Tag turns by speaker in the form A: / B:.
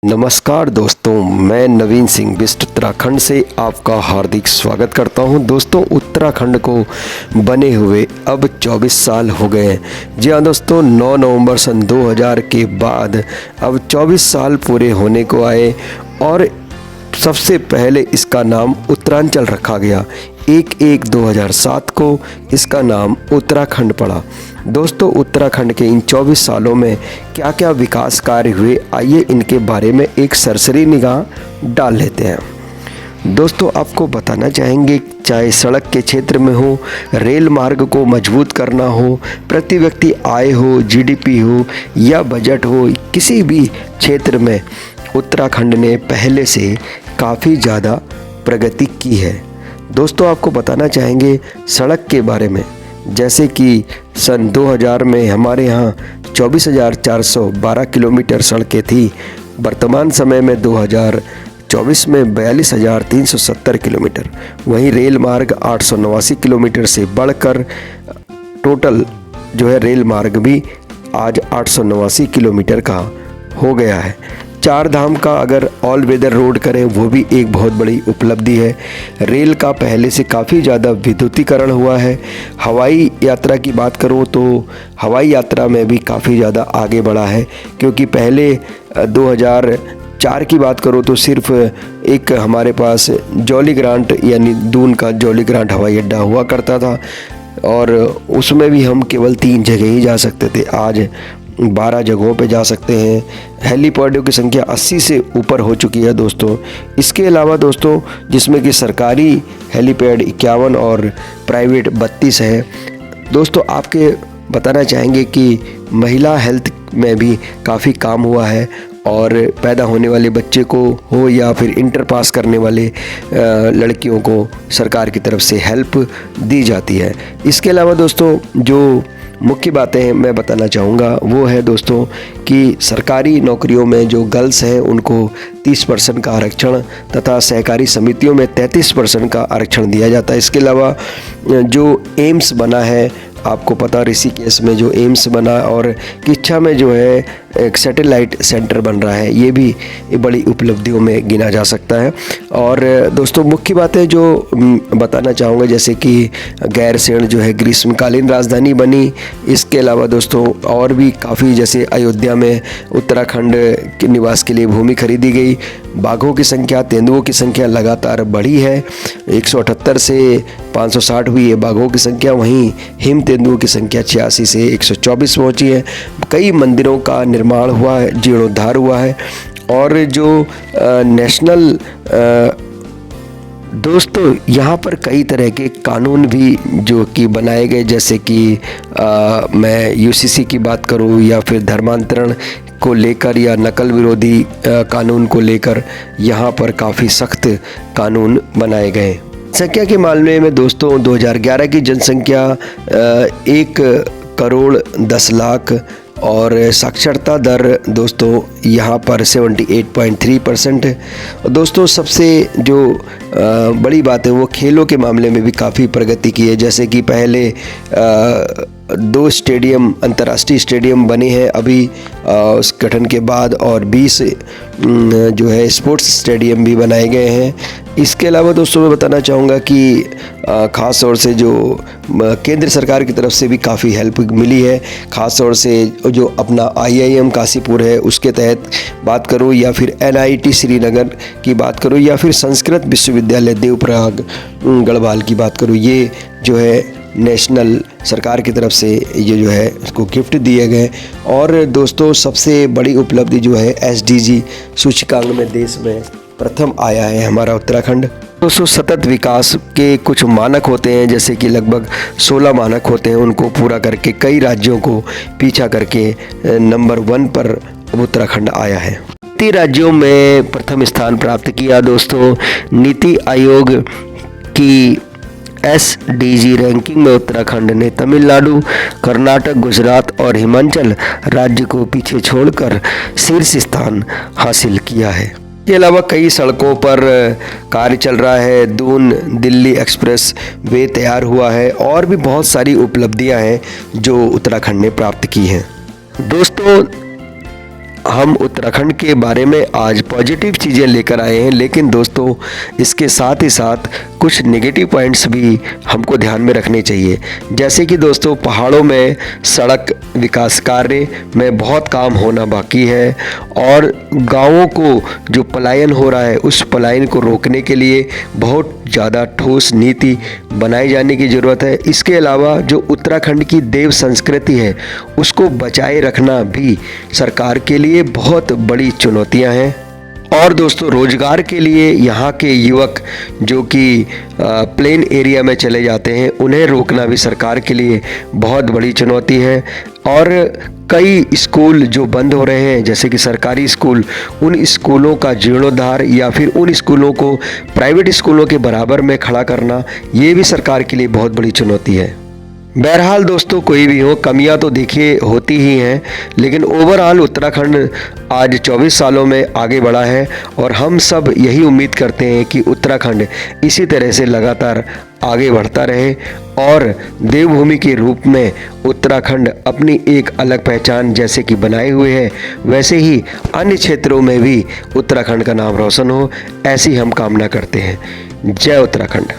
A: नमस्कार दोस्तों, मैं नवीन सिंह बिस्ट उत्तराखंड से आपका हार्दिक स्वागत करता हूं। दोस्तों, उत्तराखंड को बने हुए अब 24 साल हो गए हैं। जी हाँ दोस्तों, 9 नवंबर सन 2000 के बाद अब 24 साल पूरे होने को आए और सबसे पहले इसका नाम उत्तरांचल रखा गया। 1/1/2007 को इसका नाम उत्तराखंड पड़ा। दोस्तों, उत्तराखंड के इन 24 सालों में क्या क्या विकास कार्य हुए, आइए इनके बारे में एक सरसरी निगाह डाल लेते हैं। दोस्तों, आपको बताना चाहेंगे, चाहे सड़क के क्षेत्र में हो, रेल मार्ग को मजबूत करना हो, प्रति व्यक्ति आय हो, जीडीपी हो या बजट हो, किसी भी क्षेत्र में उत्तराखंड ने पहले से काफ़ी ज़्यादा प्रगति की है। दोस्तों, आपको बताना चाहेंगे सड़क के बारे में, जैसे कि सन 2000 में हमारे यहाँ 24,412 किलोमीटर सड़कें थी। वर्तमान समय में 2024 में 42,370 किलोमीटर। वहीं रेल मार्ग 889 किलोमीटर से बढ़कर टोटल जो है रेल मार्ग भी आज 889 किलोमीटर का हो गया है। चार धाम का अगर ऑल वेदर रोड करें, वो भी एक बहुत बड़ी उपलब्धि है। रेल का पहले से काफ़ी ज़्यादा विद्युतीकरण हुआ है। हवाई यात्रा की बात करूँ तो हवाई यात्रा में भी काफ़ी ज़्यादा आगे बढ़ा है, क्योंकि पहले 2004 की बात करो तो सिर्फ एक हमारे पास जॉली ग्रांट यानी दून का जॉली ग्रांट हवाई अड्डा हुआ करता था और उसमें भी हम केवल 3 जगह ही जा सकते थे। आज 12 जगहों पे जा सकते हैं। हेलीपैडों की संख्या 80 से ऊपर हो चुकी है दोस्तों। इसके अलावा दोस्तों, जिसमें कि सरकारी हेलीपैड 51 और प्राइवेट 32 है। दोस्तों, आपके बताना चाहेंगे कि महिला हेल्थ में भी काफ़ी काम हुआ है और पैदा होने वाले बच्चे को हो या फिर इंटर पास करने वाले लड़कियों को सरकार की तरफ से हेल्प दी जाती है। इसके अलावा दोस्तों, जो मुख्य बातें मैं बताना चाहूँगा वो है दोस्तों कि सरकारी नौकरियों में जो गर्ल्स हैं उनको 30% का आरक्षण तथा सहकारी समितियों में 33% का आरक्षण दिया जाता है। इसके अलावा जो एम्स बना है, आपको पता ऋषिकेश में जो एम्स बना और किच्छा में जो है एक सैटेलाइट सेंटर बन रहा है, ये भी बड़ी उपलब्धियों में गिना जा सकता है। और दोस्तों, मुख्य बातें जो बताना चाहूँगा, जैसे कि गैरसैंण जो है ग्रीष्मकालीन राजधानी बनी। इसके अलावा दोस्तों और भी काफ़ी, जैसे अयोध्या में उत्तराखंड के निवास के लिए भूमि खरीदी गई। बाघों की संख्या, तेंदुओं की संख्या लगातार बढ़ी है। 178 से 560 हुई है बाघों की संख्या, वहीं हिम तेंदुओं की संख्या 86 से 124 पहुंची है। कई मंदिरों का निर्माण हुआ है, जीर्णोद्धार हुआ है। और जो नेशनल दोस्तों, यहाँ पर कई तरह के कानून भी जो कि बनाए गए, जैसे कि मैं यूसीसी की बात करूँ या फिर धर्मांतरण को लेकर या नकल विरोधी कानून को लेकर यहाँ पर काफ़ी सख्त कानून बनाए गए। संख्या के मामले में दोस्तों, 2011 की जनसंख्या 1,10,00,000 और साक्षरता दर दोस्तों यहाँ पर 78.3% है। दोस्तों, सबसे जो बड़ी बात है वो खेलों के मामले में भी काफ़ी प्रगति की है। जैसे कि पहले 2 स्टेडियम, अंतर्राष्ट्रीय स्टेडियम बने हैं अभी उस गठन के बाद, और 20 जो है स्पोर्ट्स स्टेडियम भी बनाए गए हैं। इसके अलावा दोस्तों, मैं बताना चाहूँगा कि ख़ास तौर से जो केंद्र सरकार की तरफ से भी काफ़ी हेल्प मिली है। ख़ास तौर से जो अपना IIM काशीपुर है उसके तहत बात करूँ, या फिर NIT श्रीनगर की बात करूँ, या फिर संस्कृत विश्वविद्यालय देवप्रयाग गढ़वाल की बात करूँ, ये जो है नेशनल सरकार की तरफ से ये जो है उसको गिफ्ट दिए गए। और दोस्तों, सबसे बड़ी उपलब्धि जो है SDG सूचकांक में देश में प्रथम आया है हमारा उत्तराखंड। दोस्तों, सतत विकास के कुछ मानक होते हैं, जैसे कि लगभग 16 मानक होते हैं। उनको पूरा करके कई राज्यों को पीछा करके नंबर 1 पर उत्तराखंड आया है। 30 राज्यों में प्रथम स्थान प्राप्त किया। दोस्तों, नीति आयोग की SDG रैंकिंग में उत्तराखंड ने तमिलनाडु, कर्नाटक, गुजरात और हिमाचल राज्य को पीछे छोड़कर शीर्ष स्थान हासिल किया है। इसके अलावा कई सड़कों पर कार्य चल रहा है। दून दिल्ली एक्सप्रेस वे तैयार हुआ है और भी बहुत सारी उपलब्धियां हैं जो उत्तराखंड ने प्राप्त की हैं। दोस्तों, हम उत्तराखंड के बारे में आज पॉजिटिव चीज़ें लेकर आए हैं, लेकिन दोस्तों इसके साथ ही साथ कुछ नेगेटिव पॉइंट्स भी हमको ध्यान में रखने चाहिए। जैसे कि दोस्तों पहाड़ों में सड़क विकास कार्य में बहुत काम होना बाकी है और गांवों को जो पलायन हो रहा है उस पलायन को रोकने के लिए बहुत ज़्यादा ठोस नीति बनाई जाने की ज़रूरत है। इसके अलावा जो उत्तराखंड की देव संस्कृति है उसको बचाए रखना भी सरकार के लिए बहुत बड़ी चुनौतियां हैं। और दोस्तों रोज़गार के लिए यहाँ के युवक जो कि प्लेन एरिया में चले जाते हैं उन्हें रोकना भी सरकार के लिए बहुत बड़ी चुनौती है। और कई स्कूल जो बंद हो रहे हैं जैसे कि सरकारी स्कूल, उन स्कूलों का जीर्णोद्धार या फिर उन स्कूलों को प्राइवेट स्कूलों के बराबर में खड़ा करना, ये भी सरकार के लिए बहुत बड़ी चुनौती है। बहरहाल दोस्तों कोई भी हो, कमियां तो देखिए होती ही हैं, लेकिन ओवरऑल उत्तराखंड आज 24 सालों में आगे बढ़ा है और हम सब यही उम्मीद करते हैं कि उत्तराखंड इसी तरह से लगातार आगे बढ़ता रहे और देवभूमि के रूप में उत्तराखंड अपनी एक अलग पहचान जैसे कि बनाए हुए है, वैसे ही अन्य क्षेत्रों में भी उत्तराखंड का नाम रोशन हो, ऐसी हम कामना करते हैं। जय उत्तराखंड।